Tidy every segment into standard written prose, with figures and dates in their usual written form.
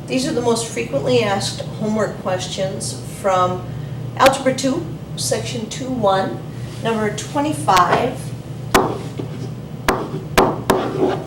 These are the most frequently asked homework questions from Algebra 2, Section 2.1. Number 25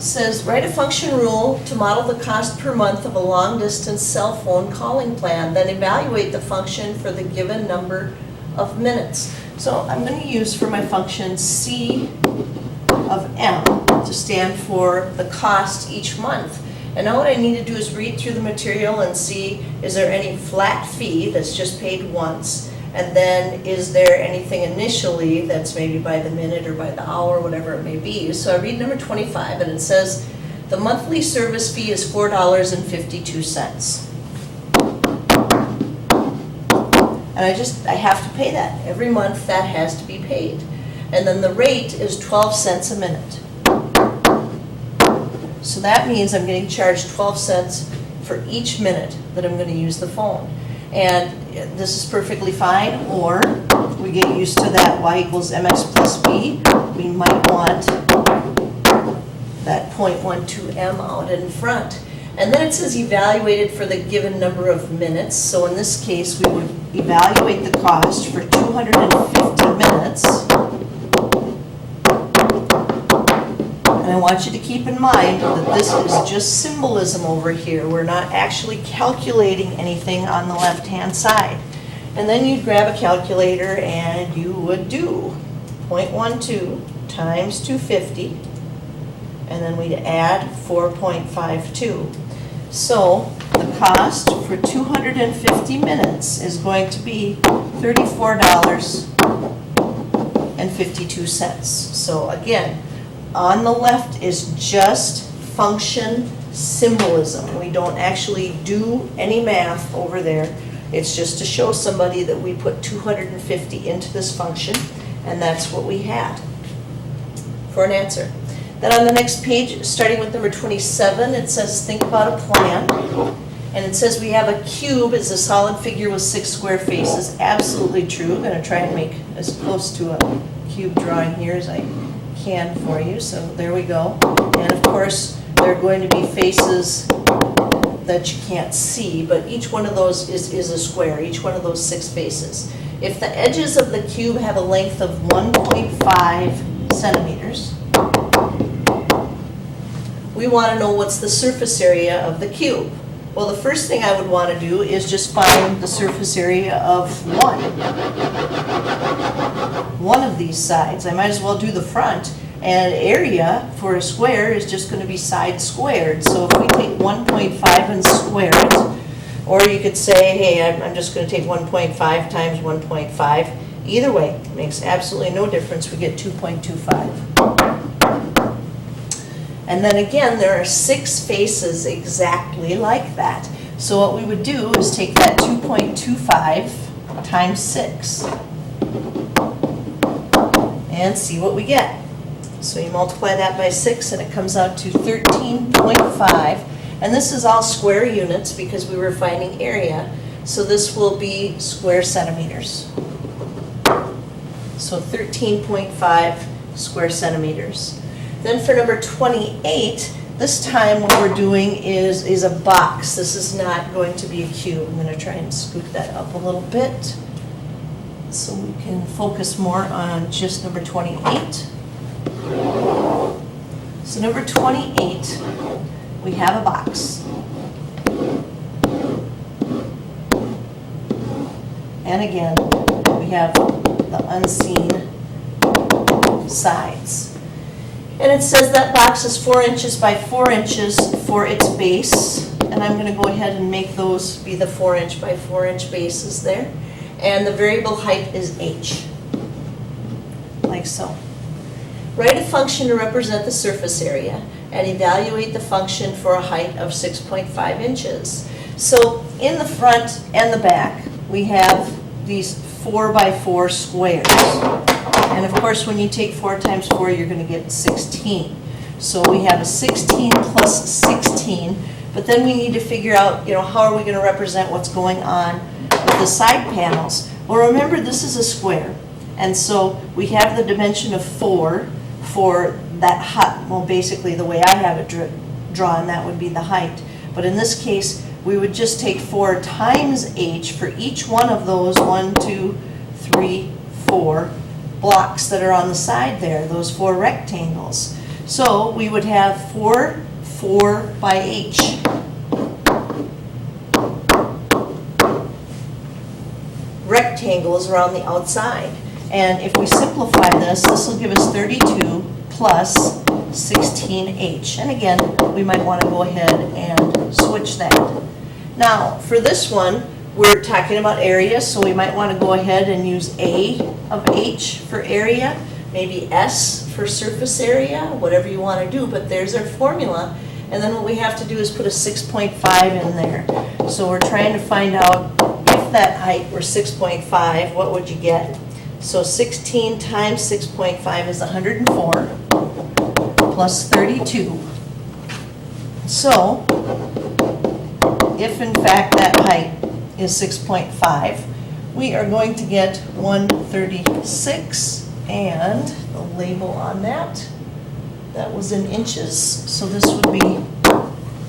says, write a function rule to model the cost per month of a long-distance cell phone calling plan, then evaluate the function for the given number of minutes. So I'm going to use for my function C of M to stand for the cost each month. And now what I need to do is read through the material and see, is there any flat fee that's just paid once? And then is there anything initially that's maybe by the minute or by the hour, whatever it may be. So I read number 25 and it says, the monthly service fee is $4.52. And I have to pay that. Every month that has to be paid. And then the rate is 12 cents a minute. So that means I'm getting charged 12 cents for each minute that I'm going to use the phone. And this is perfectly fine, or we get used to that y equals mx plus b. We might want that 0.12 m out in front. And then it says evaluated for the given number of minutes. So in this case, we would evaluate the cost for 250 minutes. And I want you to keep in mind that this is just symbolism over here. We're not actually calculating anything on the left-hand side. And then you'd grab a calculator and you would do 0.12 times 250, and then we'd add 4.52. So the cost for 250 minutes is going to be $34.52. So again, on the left is just function symbolism. We don't actually do any math over there. It's just to show somebody that we put 250 into this function, and that's what we had for an answer. Then on the next page, starting with number 27, it says think about a plan. And it says we have a cube is a solid figure with 6 square faces. Absolutely true. I'm going to try and make as close to a cube drawing here as I can for you. So there we go. And of course, there are going to be faces that you can't see, but each one of those is a square, each one of those 6 faces. If the edges of the cube have a length of 1.5 centimeters, we want to know what's the surface area of the cube. Well, the first thing I would want to do is just find the surface area of one of these sides. I might as well do the front. And area for a square is just going to be side squared. So if we take 1.5 and square it, or you could say, hey, I'm just going to take 1.5 times 1.5. Either way, it makes absolutely no difference. We get 2.25. And then again, there are 6 faces exactly like that. So what we would do is take that 2.25 times 6 and see what we get. So you multiply that by 6 and it comes out to 13.5. And this is all square units because we were finding area. So this will be square centimeters. So 13.5 square centimeters. Then for number 28, this time what we're doing is a box. This is not going to be a cube. I'm going to try and scoot that up a little bit so we can focus more on just number 28. So number 28, we have a box. And again, we have the unseen sides. And it says that box is 4 inches by 4 inches for its base. And I'm going to go ahead and make those be the 4 inch by 4 inch bases there. And the variable height is h, like so. Write a function to represent the surface area and evaluate the function for a height of 6.5 inches. So in the front and the back, we have these 4 by 4 squares. And of course, when you take 4 times 4, you're going to get 16. So we have a 16 plus 16, but then we need to figure out, how are we going to represent what's going on with the side panels? Well, remember, this is a square. And so we have the dimension of 4 for that height. Well, basically, the way I have it drawn, that would be the height. But in this case, we would just take 4 times h for each one of those 1, 2, 3, 4 blocks that are on the side there, those 4 rectangles. So we would have 4, 4 by h. Rectangles around the outside. And if we simplify this, this will give us 32 plus 16h. And again, we might want to go ahead and switch that. Now, for this one, we're talking about area, so we might want to go ahead and use A of h for area, maybe S for surface area, whatever you want to do, but there's our formula. And then what we have to do is put a 6.5 in there. So we're trying to find out if that height were 6.5, what would you get? So 16 times 6.5 is 104 plus 32. So if in fact that height is 6.5, we are going to get 136, and the label on that was in inches. So this would be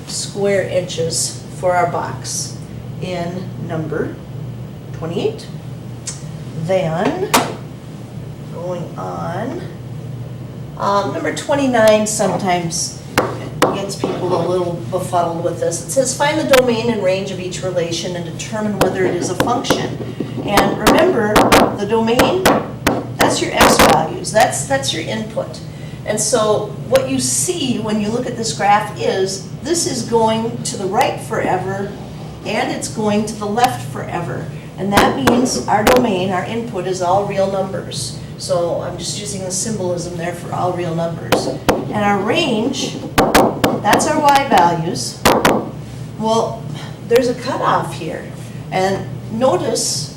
square inches for our box in number 28. Then, going on, number 29 sometimes gets people a little befuddled with this. It says, find the domain and range of each relation and determine whether it is a function. And remember, the domain, that's your x values. That's your input. And so what you see when you look at this graph is this is going to the right forever, and it's going to the left forever. And that means our domain, our input, is all real numbers. So I'm just using the symbolism there for all real numbers. And our range, that's our y values. Well, there's a cutoff here. And notice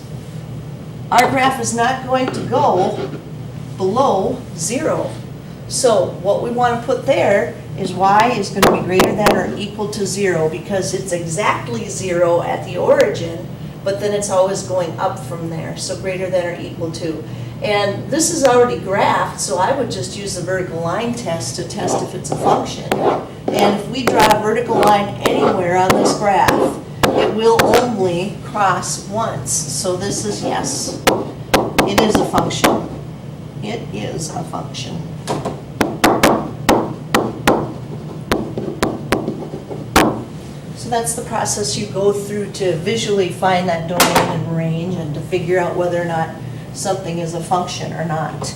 our graph is not going to go below 0. So what we want to put there is y is going to be greater than or equal to 0, because it's exactly 0 at the origin, but then it's always going up from there, so greater than or equal to. And this is already graphed, so I would just use the vertical line test to test if it's a function. And if we draw a vertical line anywhere on this graph, it will only cross once. So this is yes. It is a function. It is a function. So that's the process you go through to visually find that domain and range and to figure out whether or not something is a function or not.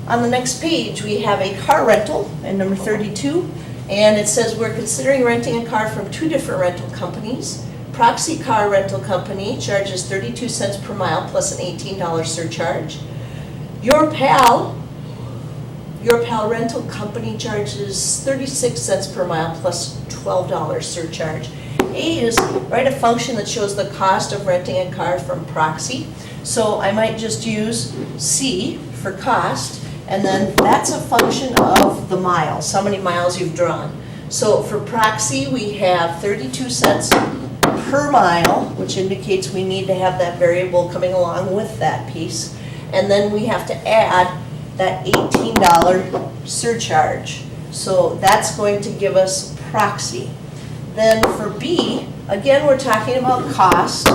On the next page, we have a car rental in number 32, and it says we're considering renting a car from 2 different rental companies. Proxy Car Rental Company charges 32 cents per mile plus an $18 surcharge. Your Pal Rental Company charges 36 cents per mile plus $12 surcharge. A is write a function that shows the cost of renting a car from Proxy. So I might just use C for cost, and then that's a function of the miles, how many miles you've drawn. So for Proxy, we have 32 cents per mile, which indicates we need to have that variable coming along with that piece. And then we have to add that $18 surcharge. So that's going to give us Proxy. Then for B, again, we're talking about cost,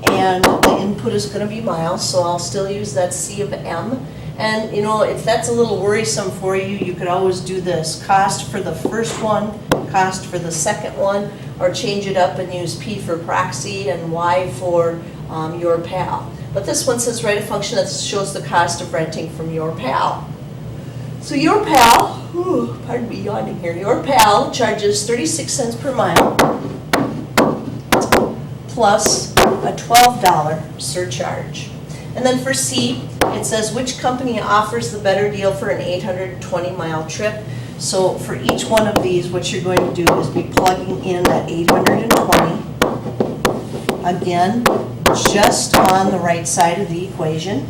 and the input is going to be miles, so I'll still use that C of M. And you know, if that's a little worrisome for you, you could always do this. Cost for the first one, cost for the second one, or change it up and use P for Proxy and Y for Your Pal. But this one says write a function that shows the cost of renting from Your Pal. So Your Pal, pardon me yawning here, Your Pal charges 36 cents per mile plus a $12 surcharge. And then for C, it says which company offers the better deal for an 820-mile trip. So for each one of these, what you're going to do is be plugging in that 820, again, just on the right side of the equation.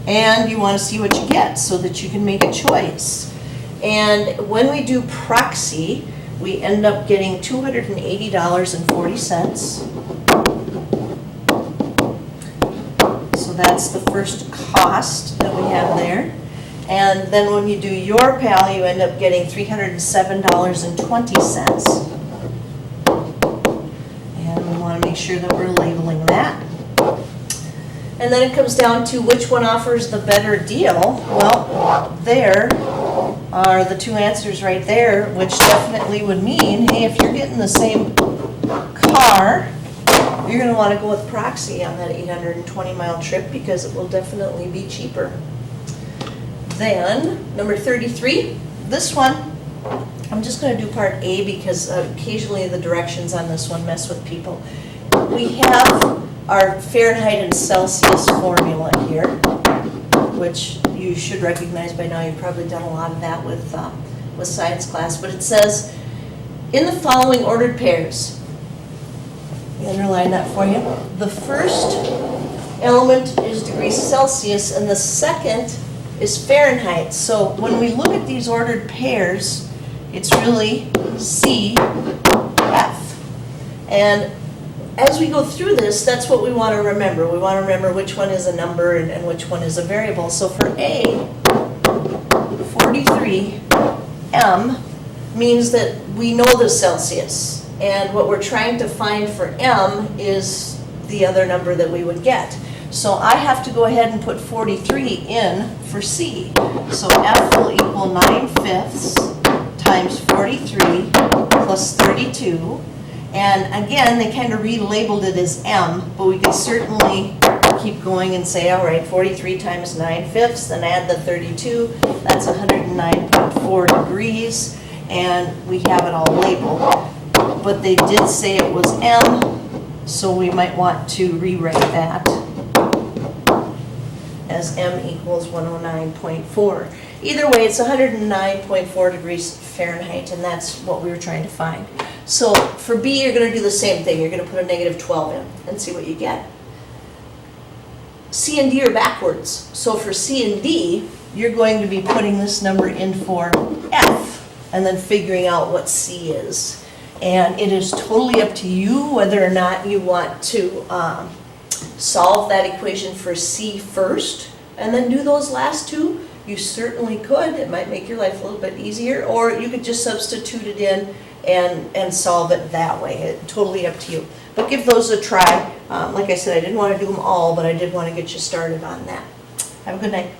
And you want to see what you get so that you can make a choice. And when we do Proxy, we end up getting $280.40. So that's the first cost that we have there. And then when you do your PAL, you end up getting $307.20. And we want to make sure that we're labeling that. And then it comes down to which one offers the better deal. Well, there are the two answers right there, which definitely would mean, hey, if you're getting the same car, you're going to want to go with proxy on that 820-mile trip because it will definitely be cheaper. Then, number 33, this one, I'm just going to do part A because occasionally the directions on this one mess with people. We have our Fahrenheit and Celsius formula here, which you should recognize by now. You've probably done a lot of that with science class. But it says, in the following ordered pairs, let me underline that for you. The first element is degrees Celsius, and the second is Fahrenheit. So when we look at these ordered pairs, it's really C, F. And as we go through this, that's what we want to remember. We want to remember which one is a number and which one is a variable. So for A, 43, M means that we know the Celsius. And what we're trying to find for M is the other number that we would get. So I have to go ahead and put 43 in for C. So F will equal 9/5 times 43 plus 32. And again, they kind of relabeled it as M, but we could certainly keep going and say, all right, 43 times 9/5, then add the 32, that's 109.4 degrees, and we have it all labeled. But they did say it was M, so we might want to rewrite that as M equals 109.4. Either way, it's 109.4 degrees Fahrenheit, and that's what we were trying to find. So for B, you're going to do the same thing. You're going to put a negative 12 in and see what you get. C and D are backwards. So for C and D, you're going to be putting this number in for F and then figuring out what C is. And it is totally up to you whether or not you want to solve that equation for C first and then do those last two. You certainly could. It might make your life a little bit easier, or you could just substitute it in and solve it that way. It's totally up to you. But give those a try. Like I said, I didn't want to do them all, but I did want to get you started on that. Have a good night.